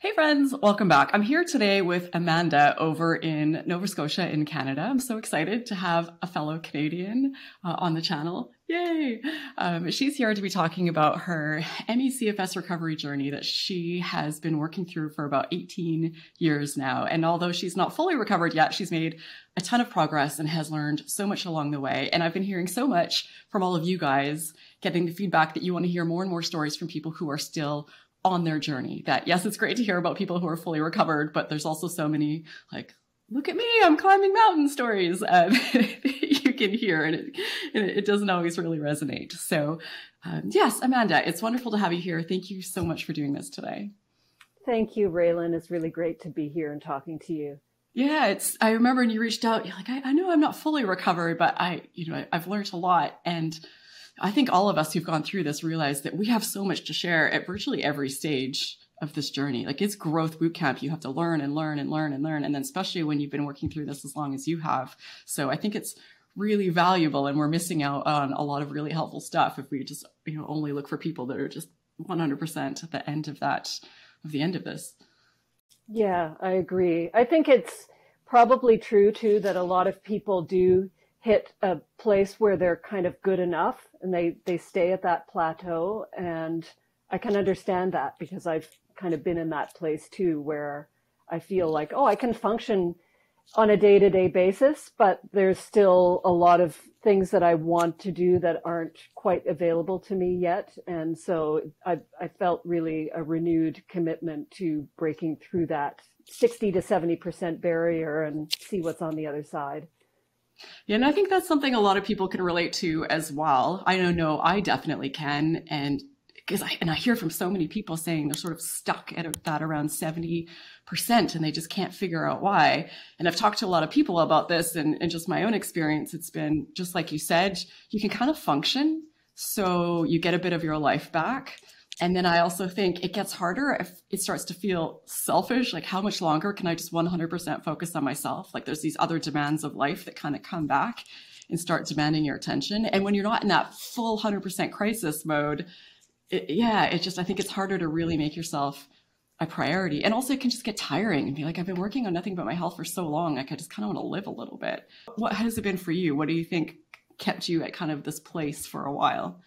Hey friends, welcome back. I'm here today with Amanda over in Nova Scotia in Canada. I'm so excited to have a fellow Canadian on the channel. Yay! She's here to be talking about her CFS recovery journey that she has been working through for about 18 years now. And although she's not fully recovered yet, she's made a ton of progress and has learned so much along the way. And I've been hearing so much from all of you guys, getting the feedback that you want to hear more and more stories from people who are still on their journey. That yes, it's great to hear about people who are fully recovered, but there's also so many like, look at me, I'm climbing mountain stories you can hear, and it doesn't always really resonate. So yes, Amanda, it's wonderful to have you here. Thank you so much for doing this today. Thank you, Raelan. It's really great to be here and talking to you. Yeah, I remember when you reached out, you're like, I know I'm not fully recovered, but I've learned a lot. And I think all of us who've gone through this realize that we have so much to share at virtually every stage of this journey. Like, it's growth boot camp. You have to learn and learn and learn and learn. And then especially when you've been working through this as long as you have. So I think it's really valuable, and we're missing out on a lot of really helpful stuff if we just, only look for people that are just 100% at the end of the end of this. Yeah, I agree. I think it's probably true too that a lot of people do hit a place where they're kind of good enough and they stay at that plateau. And I can understand that because I've kind of been in that place too, where I feel like, oh, I can function on a day-to-day basis, but there's still a lot of things that I want to do that aren't quite available to me yet. And so I felt really a renewed commitment to breaking through that 60 to 70% barrier and see what's on the other side. Yeah, and I think that's something a lot of people can relate to as well. I know I definitely can. And because I hear from so many people saying they're sort of stuck at that around 70% and they just can't figure out why. And I've talked to a lot of people about this, and just my own experience, it's been just like you said, you can kind of function. So you get a bit of your life back. And then I also think it gets harder if it starts to feel selfish. Like, how much longer can I just 100% focus on myself? Like, there's these other demands of life that kind of come back and start demanding your attention. And when you're not in that full 100% crisis mode, I think it's harder to really make yourself a priority. And also it can just get tiring and be like, I've been working on nothing but my health for so long. Like, I just kind of want to live a little bit. What has it been for you? What do you think kept you at kind of this place for a while?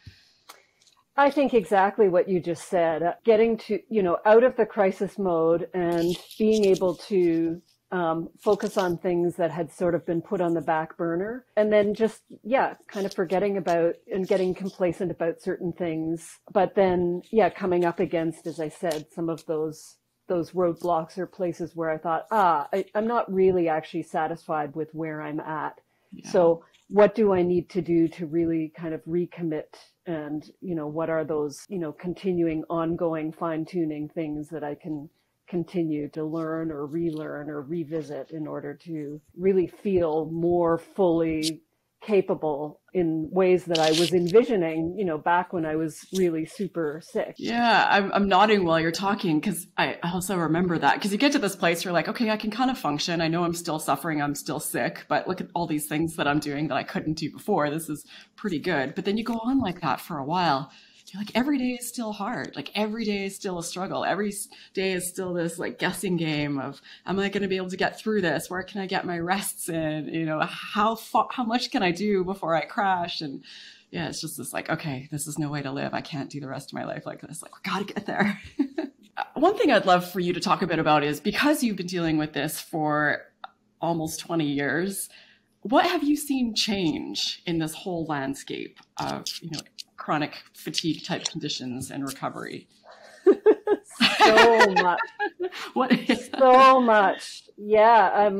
I think exactly what you just said, getting to, out of the crisis mode and being able to focus on things that had sort of been put on the back burner, and then just, kind of forgetting about and getting complacent about certain things. But then, coming up against, as I said, some of those roadblocks or places where I thought, I'm not really actually satisfied with where I'm at. Yeah. So what do I need to do to really kind of recommit? And, what are those, continuing, ongoing, fine-tuning things that I can continue to learn or relearn or revisit in order to really feel more fully capable in ways that I was envisioning, back when I was really super sick. Yeah, I'm nodding while you're talking because I also remember that, because you get to this place where you're like, okay, I can kind of function. I know I'm still suffering. I'm still sick, but look at all these things that I'm doing that I couldn't do before. This is pretty good. But then you go on like that for a while. You're like, every day is still hard. Like, every day is still a struggle. Every day is still this like guessing game of, am I going to be able to get through this? Where can I get my rests in? How much can I do before I crash? And yeah, it's just this like, okay, this is no way to live. I can't do the rest of my life like this. Like, we got to get there. One thing I'd love for you to talk a bit about is, because you've been dealing with this for almost 20 years, what have you seen change in this whole landscape of, chronic fatigue type conditions and recovery? So much. So much. Yeah.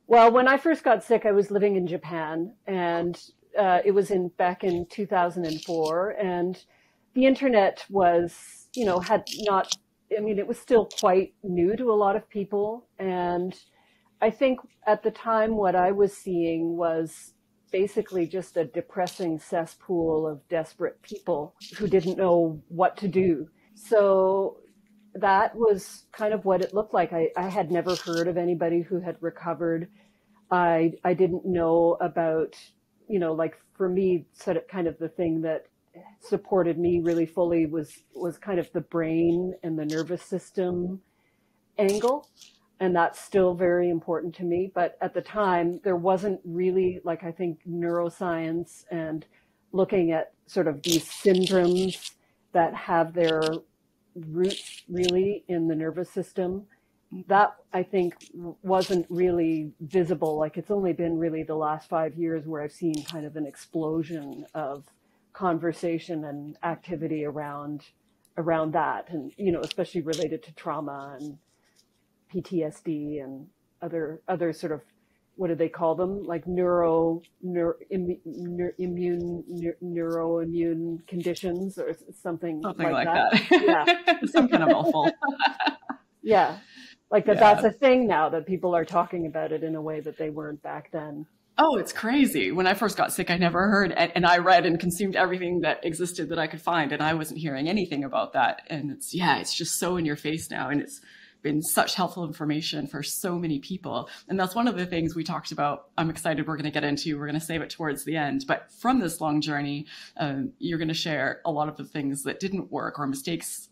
Well, when I first got sick, I was living in Japan, and it was back in 2004, and the internet was, it was still quite new to a lot of people. And I think at the time what I was seeing was basically just a depressing cesspool of desperate people who didn't know what to do. So that was kind of what it looked like. I had never heard of anybody who had recovered. I didn't know about, like, for me, sort of kind of the thing that supported me really fully was kind of the brain and the nervous system angle. And that's still very important to me. But at the time, there wasn't really, like, I think neuroscience and looking at sort of these syndromes that have their roots really in the nervous system. That, I think, wasn't really visible. Like, it's only been really the last 5 years where I've seen kind of an explosion of conversation and activity around that. And, especially related to trauma and PTSD and other sort of, what do they call them? Like neuroimmune conditions or something like that. Yeah. Some kind of awful. Yeah. Like that's a thing now that people are talking about it in a way that they weren't back then. Oh, it's crazy. When I first got sick, I never heard, and I read and consumed everything that existed that I could find, and I wasn't hearing anything about that. And it's just so in your face now, and it's been such helpful information for so many people. And that's one of the things we talked about. I'm excited we're going to get into. We're going to save it towards the end. But from this long journey, you're going to share a lot of the things that didn't work or mistakes,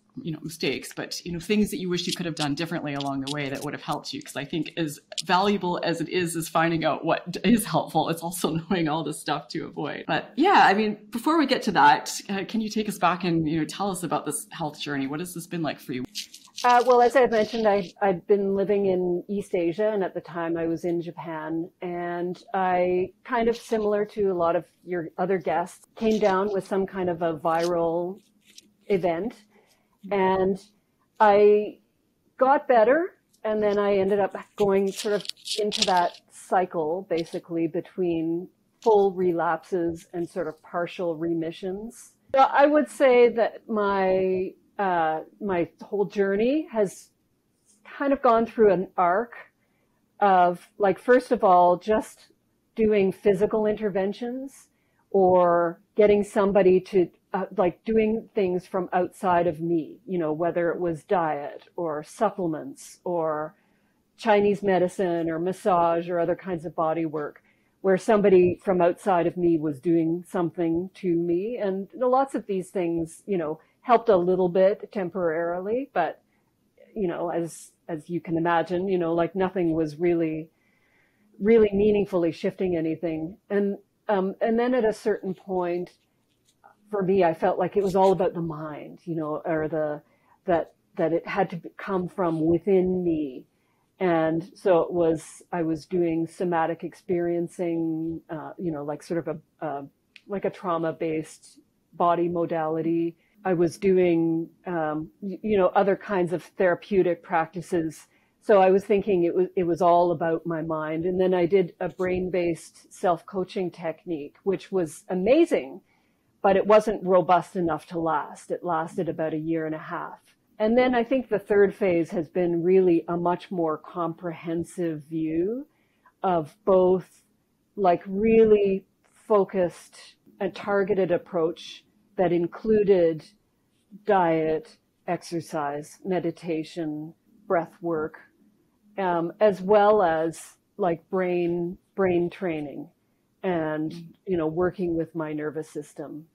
but things that you wish you could have done differently along the way that would have helped you. Because I think as valuable as it is finding out what is helpful, it's also knowing all the stuff to avoid. But yeah, I mean, before we get to that, can you take us back and tell us about this health journey? What has this been like for you? Well, as I mentioned, I'd been living in East Asia, and at the time I was in Japan, and I, kind of similar to a lot of your other guests, came down with some kind of a viral event, and I got better, and then I ended up going sort of into that cycle, basically, between full relapses and sort of partial remissions. So I would say that my whole journey has kind of gone through an arc of, like, first of all, just doing physical interventions or getting somebody to doing things from outside of me, whether it was diet or supplements or Chinese medicine or massage or other kinds of body work, where somebody from outside of me was doing something to me. And lots of these things, helped a little bit temporarily, but, as you can imagine, like nothing was really meaningfully shifting anything. And then at a certain point, for me, I felt like it was all about the mind, or that it had to come from within me. And so I was doing somatic experiencing, like sort of like a trauma-based body modality. I was doing, other kinds of therapeutic practices. So I was thinking it was all about my mind. And then I did a brain-based self-coaching technique, which was amazing, but it wasn't robust enough to last. It lasted about 1.5 years. And then I think the third phase has been really a much more comprehensive view of both, like, really focused and targeted approach that included diet, exercise, meditation, breath work, as well as like brain training and, working with my nervous system.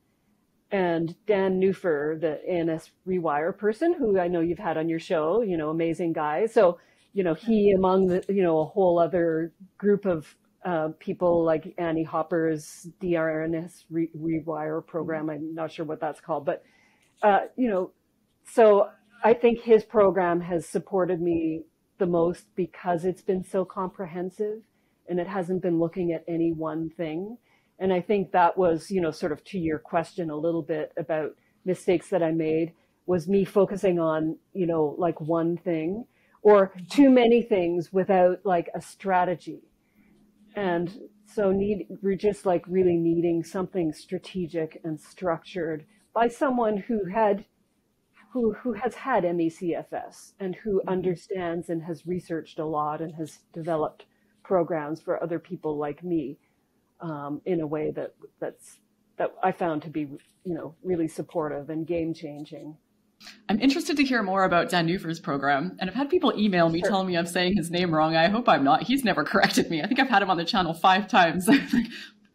And Dan Neufer, the ANS Rewire person, who I know you've had on your show, amazing guy. So, he, among the, a whole other group of people like Annie Hopper's DRNS Rewire program. I'm not sure what that's called, but, so I think his program has supported me the most because it's been so comprehensive and it hasn't been looking at any one thing. And I think that was, sort of to your question a little bit about mistakes that I made, was me focusing on, like one thing or too many things without like a strategy. And so we're just like really needing something strategic and structured by someone who has had ME/CFS and who understands and has researched a lot and has developed programs for other people like me, in a way that I found to be, really supportive and game changing. I'm interested to hear more about Dan Neufer's program. And I've had people email me telling me I'm saying his name wrong. I hope I'm not. He's never corrected me. I think I've had him on the channel 5 times.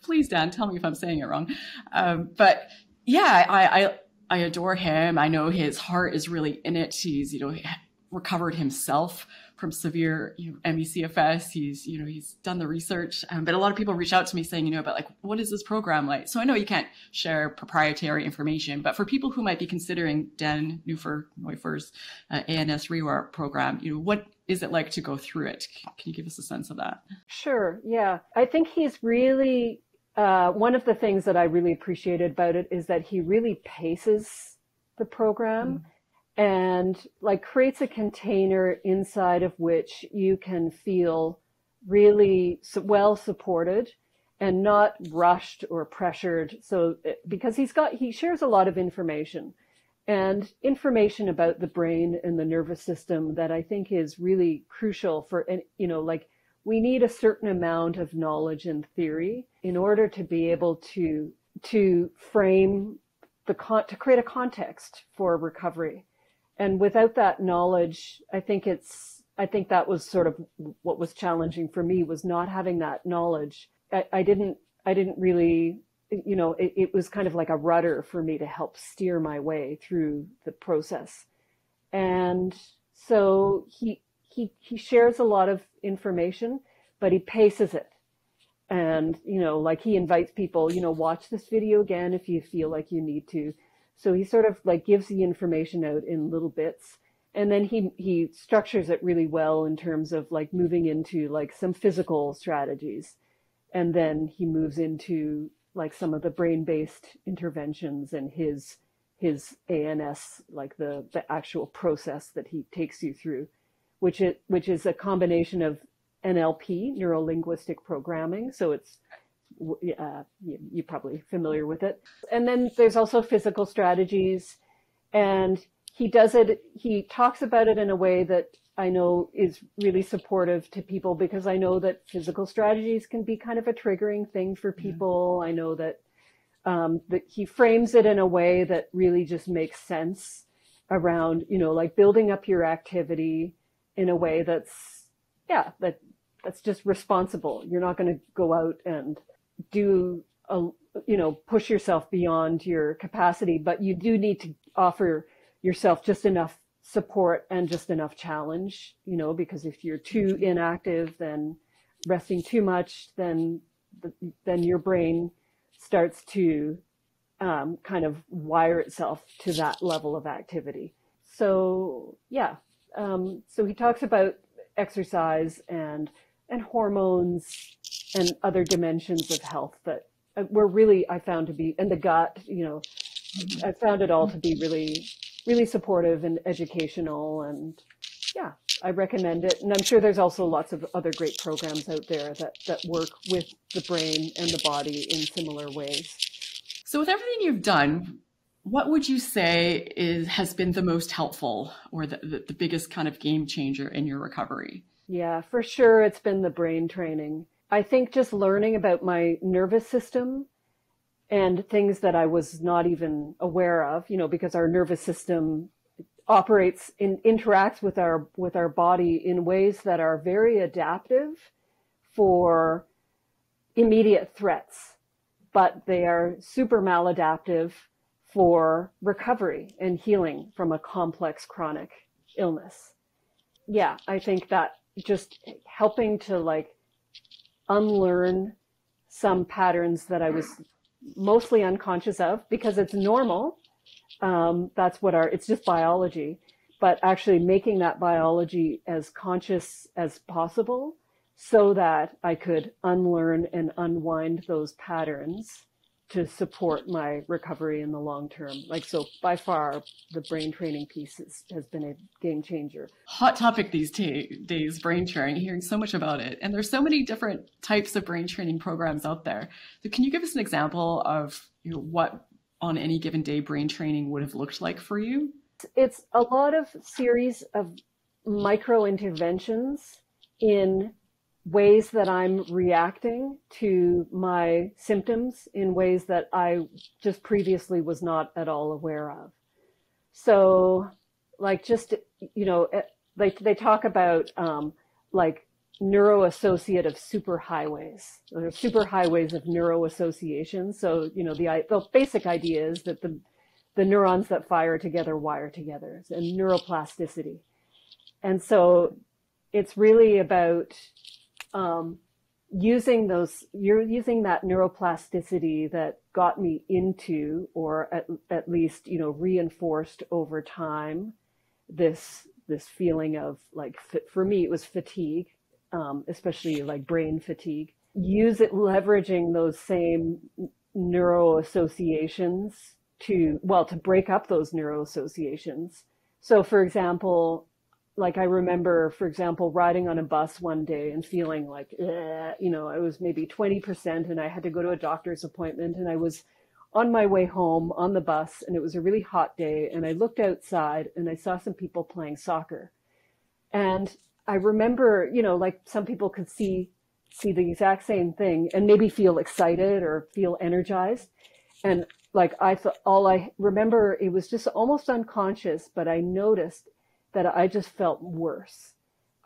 Please, Dan, tell me if I'm saying it wrong. But yeah, I adore him. I know his heart is really in it. He's, recovered himself from severe ME/CFS. He's done the research, but a lot of people reach out to me saying, about like, what is this program like? So I know you can't share proprietary information, but for people who might be considering Dan Neuffer's ANS REWAR program, what is it like to go through it? Can you give us a sense of that? Sure. Yeah. I think he's really, one of the things that I really appreciated about it is that he really paces the program and like creates a container inside of which you can feel really well supported and not rushed or pressured. So because he shares a lot of information about the brain and the nervous system that I think is really crucial for, like we need a certain amount of knowledge and theory in order to be able to frame to create a context for recovery. And without that knowledge, I think that was sort of what was challenging for me, was not having that knowledge. I didn't really, it was kind of like a rudder for me to help steer my way through the process. And so he shares a lot of information, but he paces it. And, like he invites people, watch this video again if you feel like you need to. So he sort of like gives the information out in little bits. And then he structures it really well in terms of like moving into like some physical strategies. And then he moves into like some of the brain-based interventions and his ANS, like the actual process that he takes you through, which is a combination of NLP, neuro-linguistic programming. So it's, you're probably familiar with it. And then there's also physical strategies, and he talks about it in a way that I know is really supportive to people, because I know that physical strategies can be kind of a triggering thing for people. I know that he frames it in a way that really just makes sense around, like building up your activity in a way that's just responsible. You're not going to go out and push yourself beyond your capacity, but you do need to offer yourself just enough support and just enough challenge, because if you're too inactive, then resting too much, then your brain starts to kind of wire itself to that level of activity. So so he talks about exercise and hormones and other dimensions of health that were really, I found to be, and the gut, I found it all to be really, really supportive and educational. And I recommend it. And I'm sure there's also lots of other great programs out there that work with the brain and the body in similar ways. So with everything you've done, what would you say has been the most helpful or the biggest kind of game changer in your recovery? Yeah, for sure. It's been the brain training. I think just learning about my nervous system and things that I was not even aware of, because our nervous system interacts with our body in ways that are very adaptive for immediate threats, but they are super maladaptive for recovery and healing from a complex chronic illness. Yeah, I think that just helping to like unlearn some patterns that I was mostly unconscious of, because it's normal. It's just biology, but actually making that biology as conscious as possible so that I could unlearn and unwind those patterns to support my recovery in the long term. So by far, the brain training piece has been a game changer. Hot topic these days, brain training, hearing so much about it. And there's so many different types of brain training programs out there. So can you give us an example of what on any given day brain training would have looked like for you? It's a lot of series of micro interventions in ways that I'm reacting to my symptoms in ways that I just previously was not at all aware of. So they talk about neuroassociative superhighways. There are superhighways of neuroassociation. So, the basic idea is that the neurons that fire together wire together, and neuroplasticity. And so it's really about using that neuroplasticity that got me into, or at least, reinforced over time, this feeling of like, for me, it was fatigue, especially like brain fatigue. Leveraging those same neuro associations to break up those neuro associations. So for example, like I remember, for example, riding on a bus one day and feeling like, I was maybe 20% and I had to go to a doctor's appointment, and I was on my way home on the bus and it was a really hot day, and I looked outside and I saw some people playing soccer. And I remember, like some people could see the exact same thing and maybe feel excited or feel energized. And like all I remember, it was just almost unconscious, but I noticed that I just felt worse.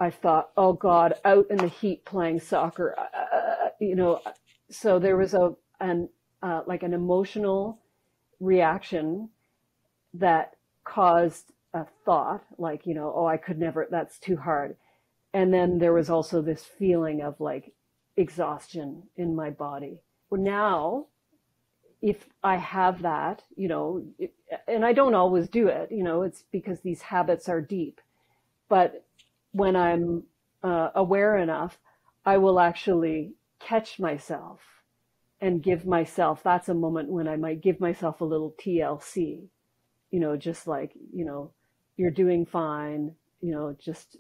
I thought, oh God, out in the heat playing soccer, so there was an emotional reaction that caused a thought like, oh, I could never, that's too hard. And then there was also this feeling of like exhaustion in my body. Now, if I have that, and I don't always do it, it's because these habits are deep. But when I'm aware enough, I will actually catch myself and give myself, that's a moment when I might give myself a little TLC, just like, you're doing fine, just,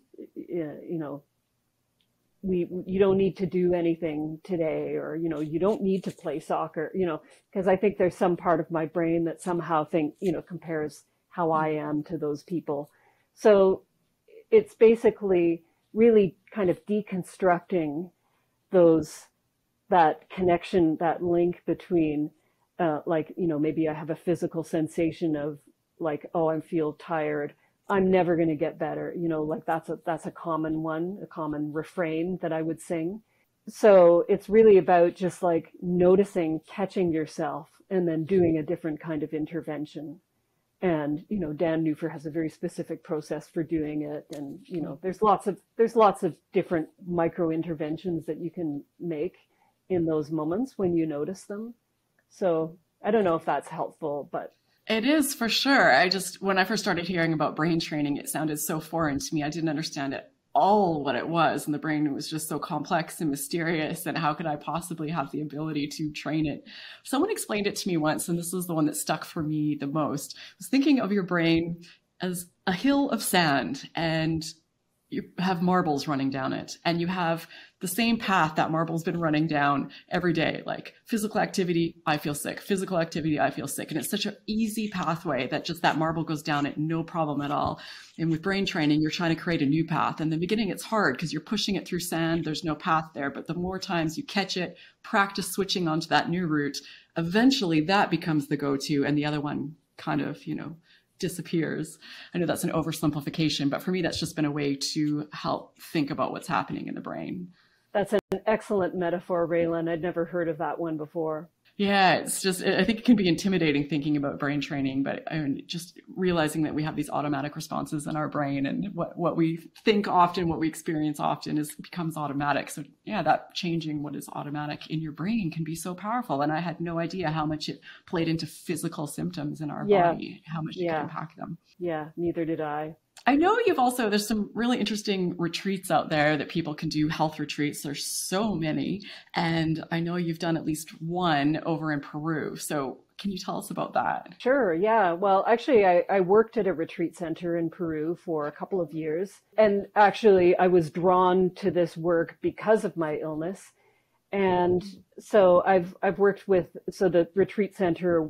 you don't need to do anything today, or, you don't need to play soccer, because I think there's some part of my brain that somehow compares how I am to those people. So it's basically really kind of deconstructing that connection, that link between, maybe I have a physical sensation of like, oh, I feel tired, I'm never going to get better. Like that's a common one, a common refrain that I would sing. So it's really about just like noticing, catching yourself, and then doing a different kind of intervention. And, Dan Newfer has a very specific process for doing it. And, there's lots of different micro interventions that you can make in those moments when you notice them. So I don't know if that's helpful, but it is for sure. When I first started hearing about brain training, it sounded so foreign to me. I didn't understand at all what it was. And the brain was just so complex and mysterious. And how could I possibly have the ability to train it? Someone explained it to me once, and this is the one that stuck for me the most. I was thinking of your brain as a hill of sand, and you have marbles running down it, and you have the same path that marble's been running down every day, like physical activity, I feel sick, physical activity, I feel sick. And it's such an easy pathway that just that marble goes down it, no problem at all. And with brain training, you're trying to create a new path. In the beginning, it's hard because you're pushing it through sand. There's no path there. But the more times you catch it, practice switching onto that new route, eventually that becomes the go-to, and the other one kind of, disappears. I know that's an oversimplification, but for me, that's just been a way to help think about what's happening in the brain. That's an excellent metaphor, Raelan. I'd never heard of that one before. Yeah, it's just, I think it can be intimidating thinking about brain training, but just realizing that we have these automatic responses in our brain, and what we think often, what we experience often becomes automatic. So yeah, that changing what is automatic in your brain can be so powerful. And I had no idea how much it played into physical symptoms in our body, how much it could impact them. Yeah, neither did I. I know there's some really interesting retreats out there that people can do, health retreats. There's so many. And I know you've done at least one over in Peru. So can you tell us about that? Sure. Yeah. Well, actually, I worked at a retreat center in Peru for a couple of years. And actually, I was drawn to this work because of my illness. And so I've worked with, so the retreat center,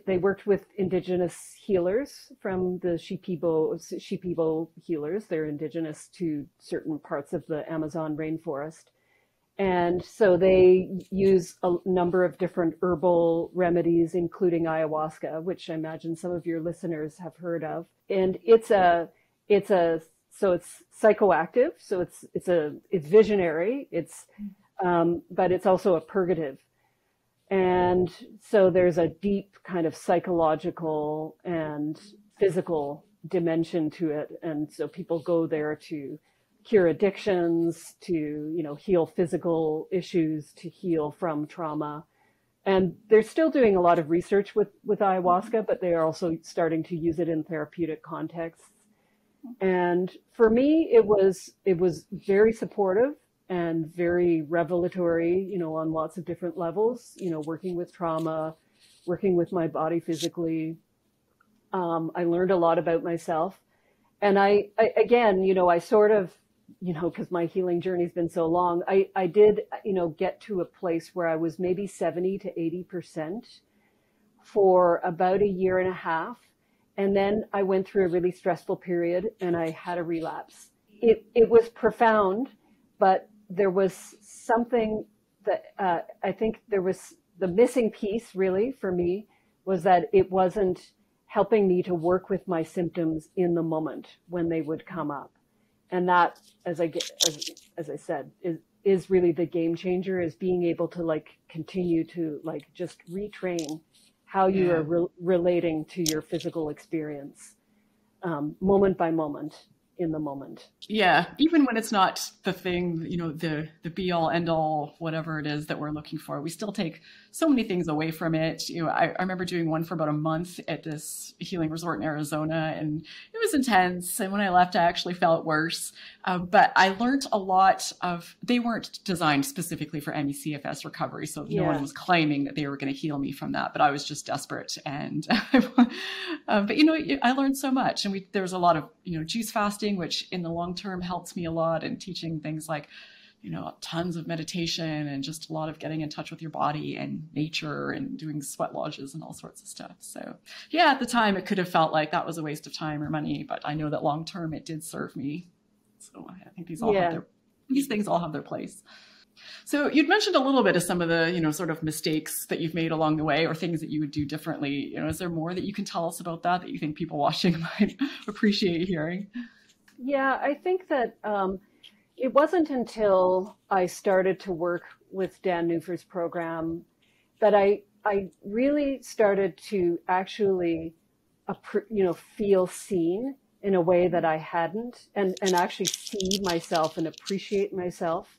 they worked with indigenous healers from the Shipibo healers. They're indigenous to certain parts of the Amazon rainforest. And so they use a number of different herbal remedies, including ayahuasca, which I imagine some of your listeners have heard of. And it's psychoactive. So it's visionary. But it's also a purgative. And so there's a deep kind of psychological and physical dimension to it. And so people go there to cure addictions, to, heal physical issues, to heal from trauma. And they're still doing a lot of research with ayahuasca, but they are also starting to use it in therapeutic contexts. And for me, it was very supportive and very revelatory, on lots of different levels, working with trauma, working with my body physically. I learned a lot about myself. And I again, I sort of, because my healing journey's been so long, I did, get to a place where I was maybe 70 to 80% for about a year and a half. And then I went through a really stressful period and I had a relapse. It was profound, but there was something that I think there was the missing piece really for me was that it wasn't helping me to work with my symptoms in the moment when they would come up. And that, as I said, is really the game changer, is being able to continue to just retrain how you are relating to your physical experience, moment by moment, in the moment. Yeah, even when it's not the thing, the be all end all, whatever it is that we're looking for, we still take so many things away from it. I remember doing one for about a month at this healing resort in Arizona, and it was intense. And when I left, I actually felt worse. But I learned a lot they weren't designed specifically for any CFS recovery. So no one was claiming that they were going to heal me from that, but I was just desperate. And, but I learned so much. And there was a lot of, juice fasting, which in the long term helped me a lot, and teaching things like, tons of meditation and just a lot of getting in touch with your body and nature and doing sweat lodges and all sorts of stuff. So yeah, at the time it could have felt like that was a waste of time or money, but I know that long term it did serve me. So I think these things all have their place. So you'd mentioned a little bit of some of the, sort of mistakes that you've made along the way, or things that you would do differently. Is there more that you can tell us about that you think people watching might appreciate hearing? Yeah, I think that it wasn't until I started to work with Dan Newford's program that I really started to actually, feel seen in a way that I hadn't, and actually see myself and appreciate myself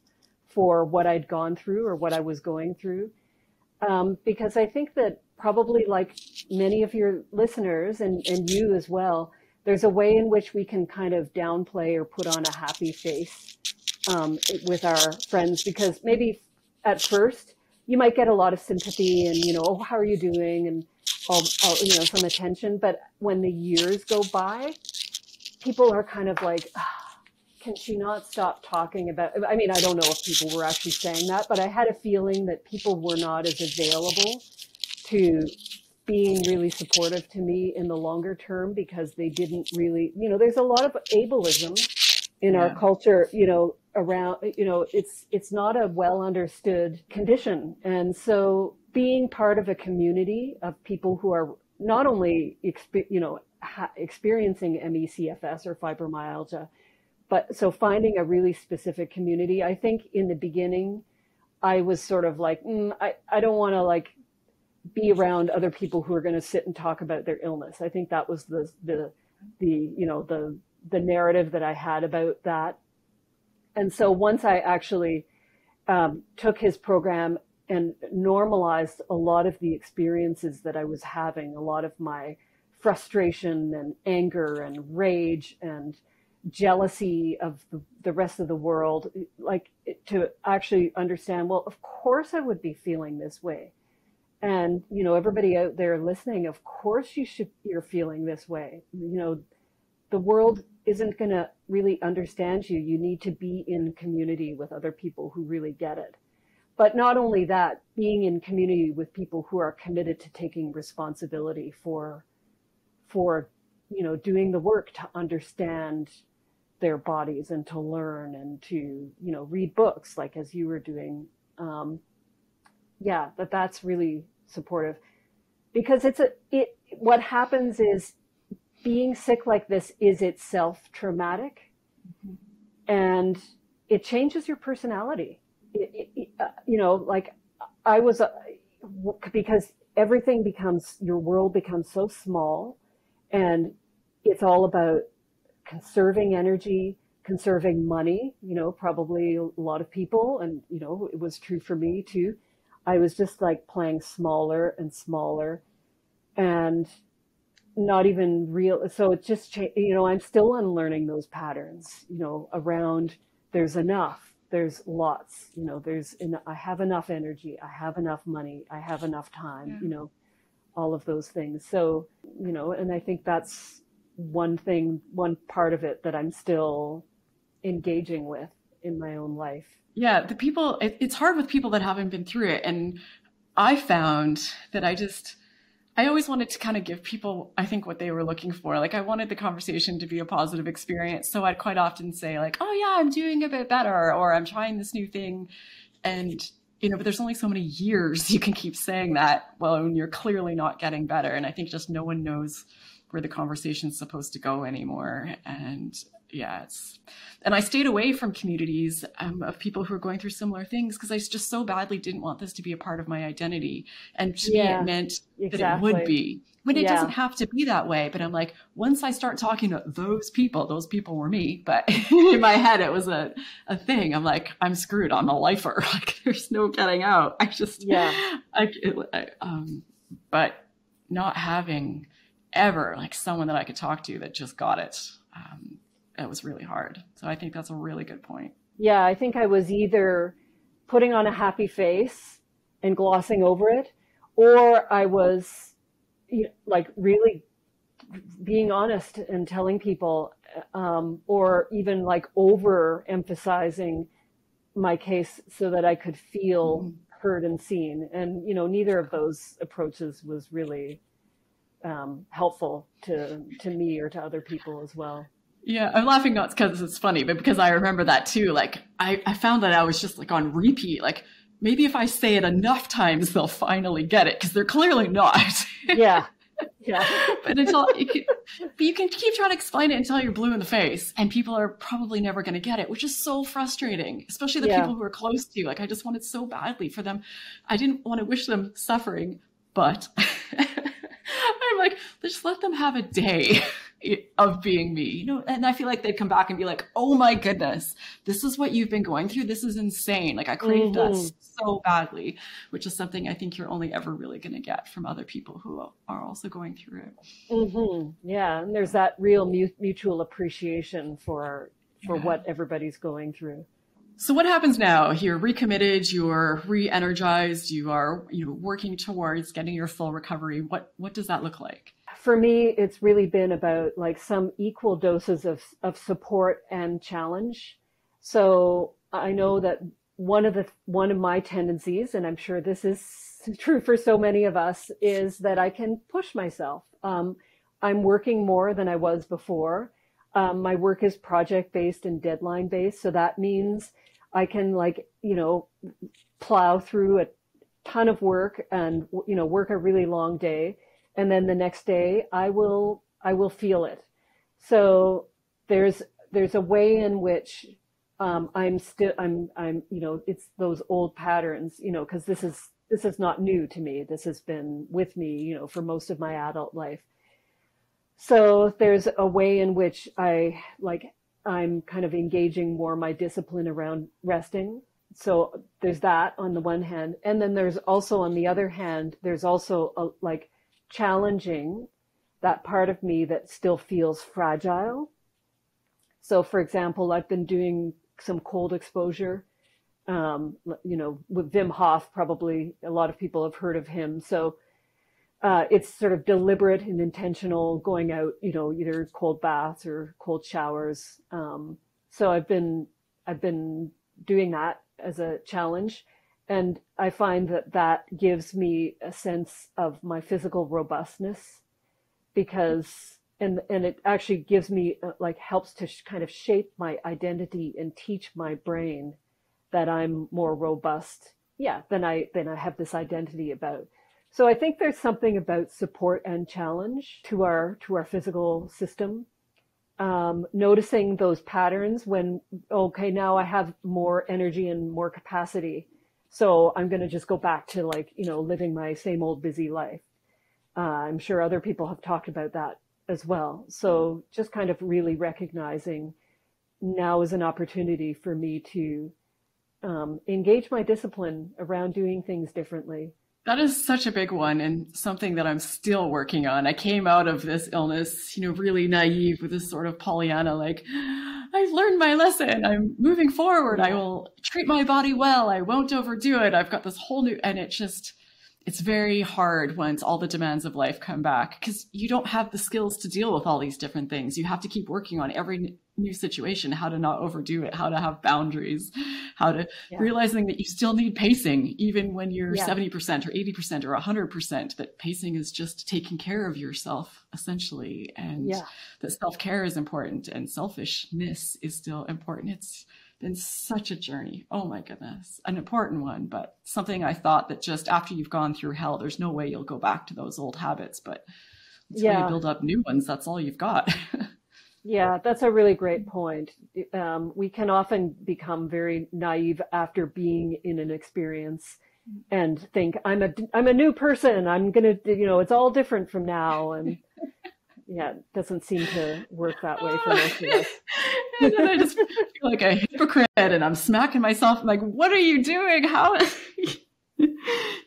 for what I'd gone through or what I was going through. Because I think that probably like many of your listeners and you as well, there's a way in which we can kind of downplay or put on a happy face with our friends, because maybe at first you might get a lot of sympathy and, oh, how are you doing? And all some attention. But when the years go by, people are kind of like, can she not stop talking about, I mean, I don't know if people were actually saying that, but I had a feeling that people were not as available to being really supportive to me in the longer term, because they didn't really, there's a lot of ableism in our culture, around, it's not a well understood condition. And so being part of a community of people who are not only, experiencing ME/CFS or fibromyalgia, but so finding a really specific community. I think in the beginning, I was sort of like, I don't want to be around other people who are going to sit and talk about their illness. I think that was the narrative that I had about that. And so once I actually took his program and normalized a lot of the experiences that I was having, a lot of my frustration and anger and rage and jealousy of the rest of the world, to actually understand, well, of course I would be feeling this way. And, everybody out there listening, of course you're feeling this way. The world isn't going to really understand you. You need to be in community with other people who really get it. But not only that, being in community with people who are committed to taking responsibility for doing the work to understand their bodies and to learn and to, read books, like as you were doing. That's really supportive, because what happens is being sick like this is itself traumatic, and it changes your personality. Because everything your world becomes so small, and it's all about conserving energy, conserving money, probably a lot of people. And, it was true for me too. I was just like playing smaller and smaller and not even real. So it just, I'm still unlearning those patterns, around there's enough, there's lots, I have enough energy, I have enough money, I have enough time, all of those things. So, and I think that's one part of it that I'm still engaging with in my own life. Yeah, it's hard with people that haven't been through it. And I found that I always wanted to kind of give people, I think, what they were looking for. Like, I wanted the conversation to be a positive experience. So I'd quite often say like, oh yeah, I'm doing a bit better, or I'm trying this new thing. And, but there's only so many years you can keep saying that, well, when you're clearly not getting better. And I think just no one knows where the conversation's supposed to go anymore. And yeah, and I stayed away from communities of people who are going through similar things because I just so badly didn't want this to be a part of my identity. And to me, it meant that it would be. When it doesn't have to be that way. But I'm like, once I start talking to those people were me. But in my head, it was a thing. I'm like, I'm screwed. I'm a lifer. Like, there's no getting out. But not having ever like someone that I could talk to that just got it. It was really hard. So I think that's a really good point. Yeah, I think I was either putting on a happy face and glossing over it, or I was like really being honest and telling people, or even like over emphasizing my case so that I could feel heard and seen. And, neither of those approaches was really helpful to me or to other people as well. Yeah, I'm laughing not because it's funny, but because I remember that too. Like, I found that I was just like on repeat. Like, maybe if I say it enough times, they'll finally get it, because they're clearly not. Yeah. But you can keep trying to explain it until you're blue in the face, and people are probably never going to get it, which is so frustrating, especially the people who are close to you. Like, I just wanted so badly for them. I didn't want to wish them suffering, but I'm like, just let them have a day of being me, and I feel like they'd come back and be like, oh my goodness, this is what you've been going through. This is insane. Like, I craved that so badly, which is something I think you're only ever really going to get from other people who are also going through it. Yeah. And there's that real mutual appreciation for what everybody's going through. So what happens now? You're recommitted, you're re-energized, you are working towards getting your full recovery. What does that look like? For me, it's really been about like some equal doses of support and challenge. So I know that one of my tendencies, and I'm sure this is true for so many of us, is that I can push myself. I'm working more than I was before. My work is project-based and deadline-based. So that means I can plow through a ton of work and, work a really long day. And then the next day I will feel it. So there's a way in which, it's those old patterns, cause this is not new to me. This has been with me, for most of my adult life. So there's a way in which I'm kind of engaging more my discipline around resting. So there's that on the one hand. And then there's also, on the other hand, there's also challenging that part of me that still feels fragile. So for example, I've been doing some cold exposure, with Wim Hof. Probably a lot of people have heard of him. So it's sort of deliberate and intentional going out, either cold baths or cold showers. So I've been doing that as a challenge. And I find that gives me a sense of my physical robustness, because, and it actually gives me helps to kind of shape my identity and teach my brain that I'm more robust. Yeah. Than I have this identity about. So I think there's something about support and challenge to our physical system. Noticing those patterns when, okay, now I have more energy and more capacity. So I'm going to just go back to living my same old busy life. I'm sure other people have talked about that as well. So just kind of really recognizing now is an opportunity for me to engage my discipline around doing things differently. That is such a big one and something that I'm still working on. I came out of this illness, really naive with this sort of Pollyanna, like, I've learned my lesson. I'm moving forward. I will treat my body well. I won't overdo it. I've got this whole new, and it's very hard once all the demands of life come back because you don't have the skills to deal with all these different things. You have to keep working on every new situation, how to not overdo it, how to have boundaries, how to realizing that you still need pacing, even when you're 70% or 80% or 100%, that pacing is just taking care of yourself essentially. And that self-care is important and selfishness is still important. It's been such a journey. Oh my goodness. An important one, but something I thought that just after you've gone through hell, there's no way you'll go back to those old habits, but until you build up new ones, that's all you've got. Yeah, that's a really great point. We can often become very naive after being in an experience and think, I'm a new person. I'm going to, it's all different from now. And it doesn't seem to work that way for most of us. And then I just feel like a hypocrite and I'm smacking myself. I'm like, what are you doing? How,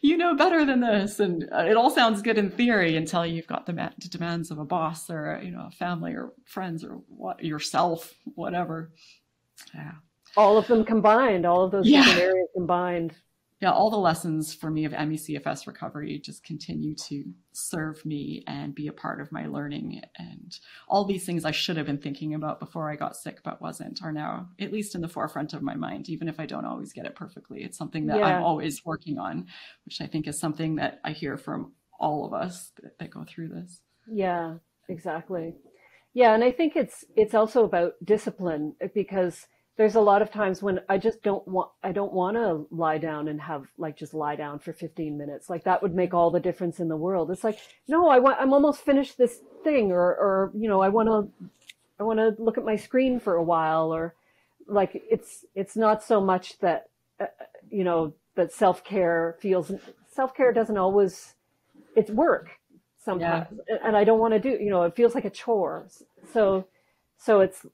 you know better than this. And it all sounds good in theory until you've got the demands of a boss or, a family or friends or yourself, whatever. Yeah. All of them combined, all of those different areas combined. Yeah, all the lessons for me of ME/CFS recovery just continue to serve me and be a part of my learning. And all these things I should have been thinking about before I got sick but wasn't are now at least in the forefront of my mind, even if I don't always get it perfectly. It's something that I'm always working on, which I think is something that I hear from all of us that go through this. Yeah, exactly. Yeah, and I think it's also about discipline, because there's a lot of times when I don't want to lie down and have just lie down for 15 minutes. Like that would make all the difference in the world. It's like, no, I'm almost finished this thing, or I want to look at my screen for a while, or it's not so much that, that self-care doesn't always, it's work sometimes. Yeah. And I don't want to do, it feels like a chore. So it's,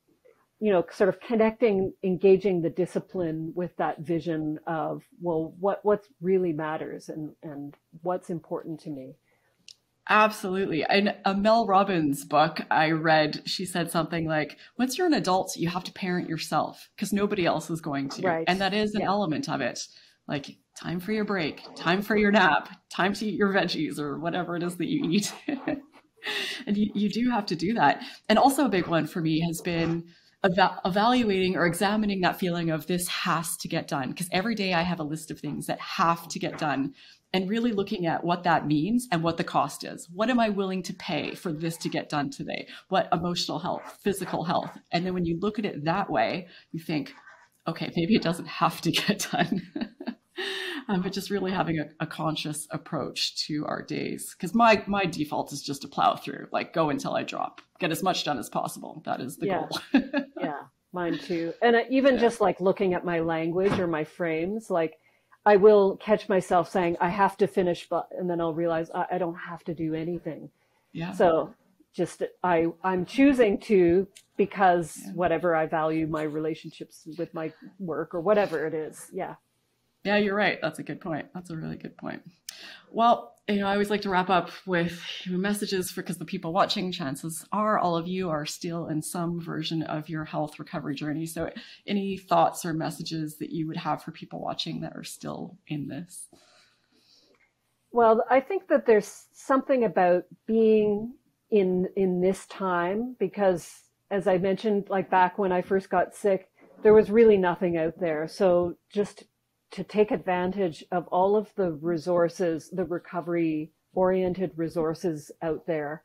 sort of engaging the discipline with that vision of, well, what really matters and what's important to me. Absolutely. In a Mel Robbins book I read, she said something like, once you're an adult, you have to parent yourself because nobody else is going to. Right. And that is an element of it. Like time for your break, time for your nap, time to eat your veggies or whatever it is that you eat. And you do have to do that. And also a big one for me has been evaluating or examining that feeling of this has to get done, because every day I have a list of things that have to get done, and really looking at what that means and what the cost is. What am I willing to pay for this to get done today? What emotional health, physical health? And then when you look at it that way, you think, okay, maybe it doesn't have to get done. But just really having a conscious approach to our days, because my default is just to plow through, like go until I drop, get as much done as possible. That is the goal. Yeah, mine too. And even just looking at my language or my frames, I will catch myself saying I have to finish, and then I'll realize I don't have to do anything. Yeah. So just I'm choosing to, because whatever I value my relationships with my work or whatever it is. Yeah. Yeah, you're right. That's a good point. That's a really good point. Well, I always like to wrap up with messages because the people watching, chances are all of you are still in some version of your health recovery journey. So any thoughts or messages that you would have for people watching that are still in this? Well, I think that there's something about being in this time, because as I mentioned, back when I first got sick, there was really nothing out there. So just to take advantage of all of the resources, the recovery-oriented resources out there.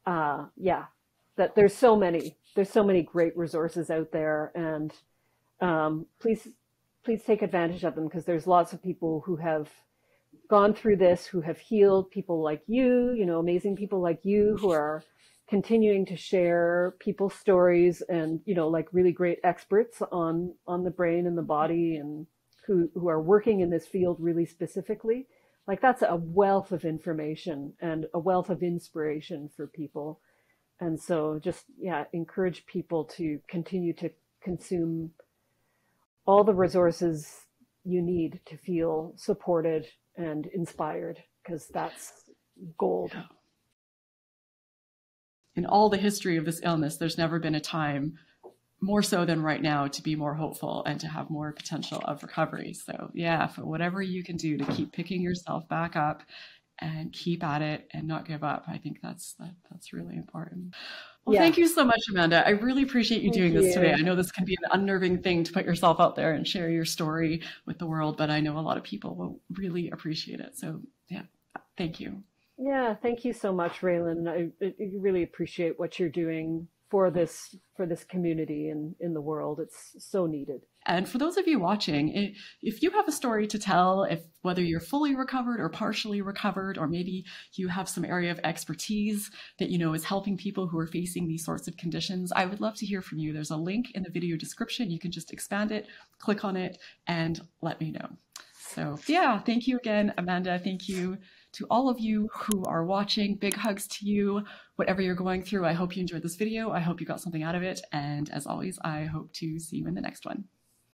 That there's so many great resources out there, and please take advantage of them, because there's lots of people who have gone through this, who have healed, people like you, amazing people like you who are continuing to share people's stories, and, really great experts on the brain and the body, and who are working in this field really specifically. That's a wealth of information and a wealth of inspiration for people. And so just, yeah, encourage people to continue to consume all the resources you need to feel supported and inspired, because that's gold. Yeah. In all the history of this illness, there's never been a time more so than right now to be more hopeful and to have more potential of recovery. So yeah, for whatever you can do to keep picking yourself back up and keep at it and not give up. I think that's really important. Well, Yeah. thank you so much, Amanda. I really appreciate you doing this today. I know this can be an unnerving thing to put yourself out there and share your story with the world, but I know a lot of people will really appreciate it. So yeah, thank you. Yeah, thank you so much, Raelan. I really appreciate what you're doing for this community and in the world. It's so needed. And for those of you watching, if you have a story to tell, if whether you're fully recovered or partially recovered, or maybe you have some area of expertise that you know is helping people who are facing these sorts of conditions, I would love to hear from you. There's a link in the video description. You can just expand it, click on it, and let me know. So yeah, thank you again, Amanda. Thank you to all of you who are watching. Big hugs to you, whatever you're going through. I hope you enjoyed this video. I hope you got something out of it. And as always, I hope to see you in the next one.